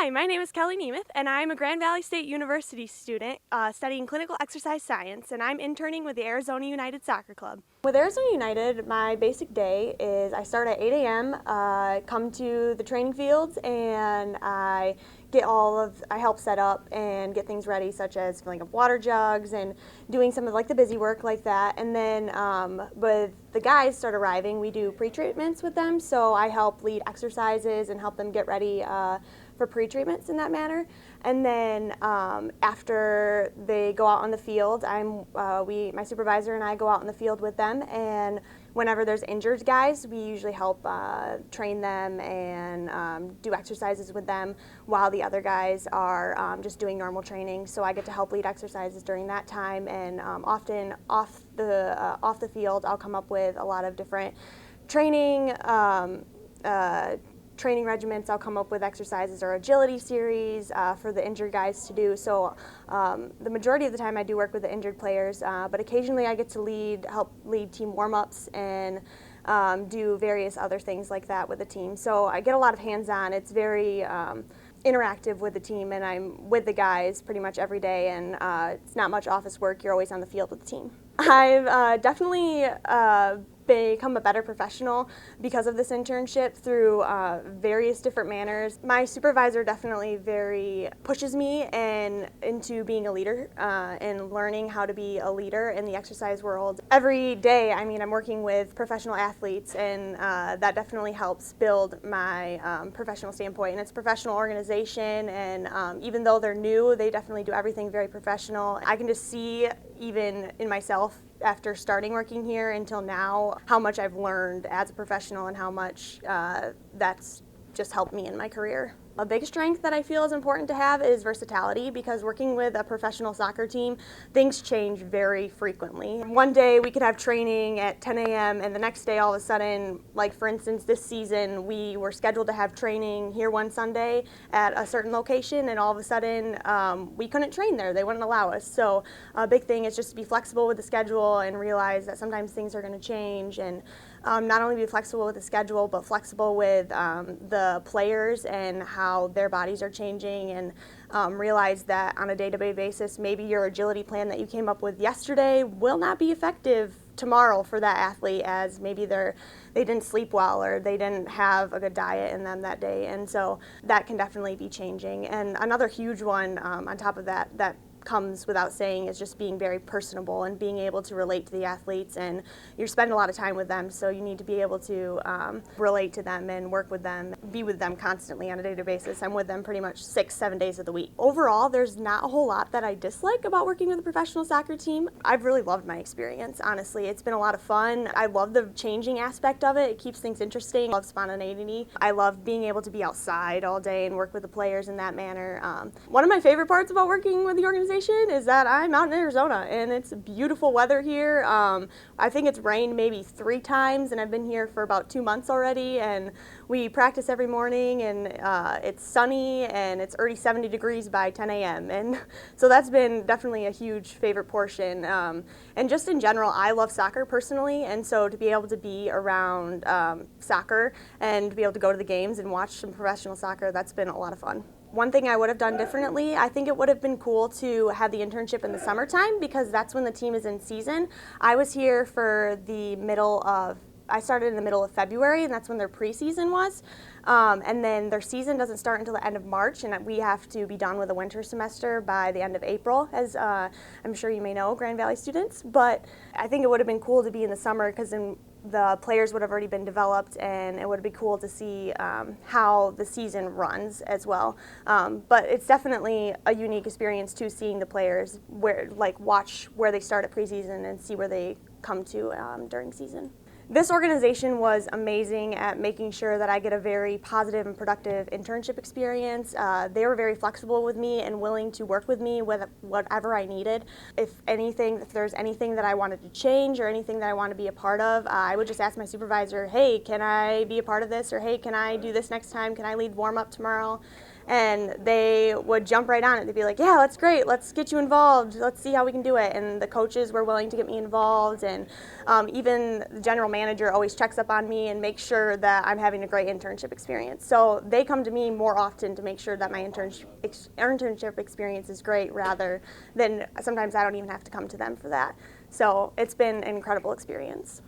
Hi, my name is Kelly Nemeth, and I'm a Grand Valley State University student studying clinical exercise science, and I'm interning with the Arizona United Soccer Club. With Arizona United, my basic day is I start at 8 a.m., come to the training fields, and I help set up and get things ready, such as filling up water jugs and doing some of the busy work like that. And then with the guys start arriving, we do pre-treatments with them, so I help lead exercises and help them get ready for pre-treatments in that manner. And then after they go out on the field, my supervisor and I go out in the field with them, and whenever there's injured guys, we usually help train them and do exercises with them while the other guys are just doing normal training. So I get to help lead exercises during that time, and often off the field, I'll come up with a lot of different training regiments. I'll come up with exercises or agility series for the injured guys to do. So the majority of the time I do work with the injured players, but occasionally I get to help lead team warm-ups and do various other things like that with the team. So I get a lot of hands-on. It's very interactive with the team, and I'm with the guys pretty much every day, and it's not much office work. You're always on the field with the team. I've definitely become a better professional because of this internship through various different manners. My supervisor definitely pushes me into being a leader and learning how to be a leader in the exercise world. Every day, I'm working with professional athletes, and that definitely helps build my professional standpoint. And it's a professional organization, and even though they're new, they definitely do everything very professional. I can just see, even in myself, after starting working here until now, how much I've learned as a professional and how much that's just helped me in my career. A big strength that I feel is important to have is versatility, because working with a professional soccer team, things change very frequently. One day we could have training at 10 a.m. and the next day all of a sudden, like for instance this season, we were scheduled to have training here one Sunday at a certain location, and all of a sudden we couldn't train there. They wouldn't allow us. So a big thing is just to be flexible with the schedule and realize that sometimes things are going to change, and not only be flexible with the schedule, but flexible with the players and how their bodies are changing, and realize that on a day-to-day basis, maybe your agility plan that you came up with yesterday will not be effective tomorrow for that athlete, as maybe they didn't sleep well or they didn't have a good diet in them that day. And so that can definitely be changing. And another huge one on top of that comes without saying is just being very personable and being able to relate to the athletes, and you spend a lot of time with them, so you need to be able to relate to them and work with them, be with them constantly on a day-to-day basis. I'm with them pretty much 6-7 days of the week. Overall, there's not a whole lot that I dislike about working with a professional soccer team. I've really loved my experience, honestly. It's been a lot of fun. I love the changing aspect of it. It keeps things interesting. I love spontaneity. I love being able to be outside all day and work with the players in that manner. One of my favorite parts about working with the organization is that I'm out in Arizona, and it's beautiful weather here. I think it's rained maybe 3 times, and I've been here for about 2 months already, and we practice every morning, and it's sunny, and it's already 70 degrees by 10 a.m. And so that's been definitely a huge favorite portion. And just in general, I love soccer personally, and so to be able to be around soccer and to be able to go to the games and watch some professional soccer, that's been a lot of fun. One thing I would have done differently, I think it would have been cool to have the internship in the summertime, because that's when the team is in season. I was here for I started in the middle of February, and that's when their preseason was. And then their season doesn't start until the end of March, and we have to be done with the winter semester by the end of April, as I'm sure you may know, Grand Valley students. But I think it would have been cool to be in the summer, because then the players would have already been developed, and it would be cool to see how the season runs as well. But it's definitely a unique experience too, seeing the players watch where they start at preseason and see where they come to during season. This organization was amazing at making sure that I get a very positive and productive internship experience. They were very flexible with me and willing to work with me with whatever I needed. If there's anything that I wanted to change or anything that I wanted to be a part of, I would just ask my supervisor, hey, can I be a part of this? Or hey, can I do this next time? Can I lead warm-up tomorrow? and they would jump right on it. They'd be like, yeah, that's great, let's get you involved, let's see how we can do it. And the coaches were willing to get me involved, and even the general manager always checks up on me and makes sure that I'm having a great internship experience. So they come to me more often to make sure that my internship experience is great, rather than sometimes I don't even have to come to them for that. So it's been an incredible experience.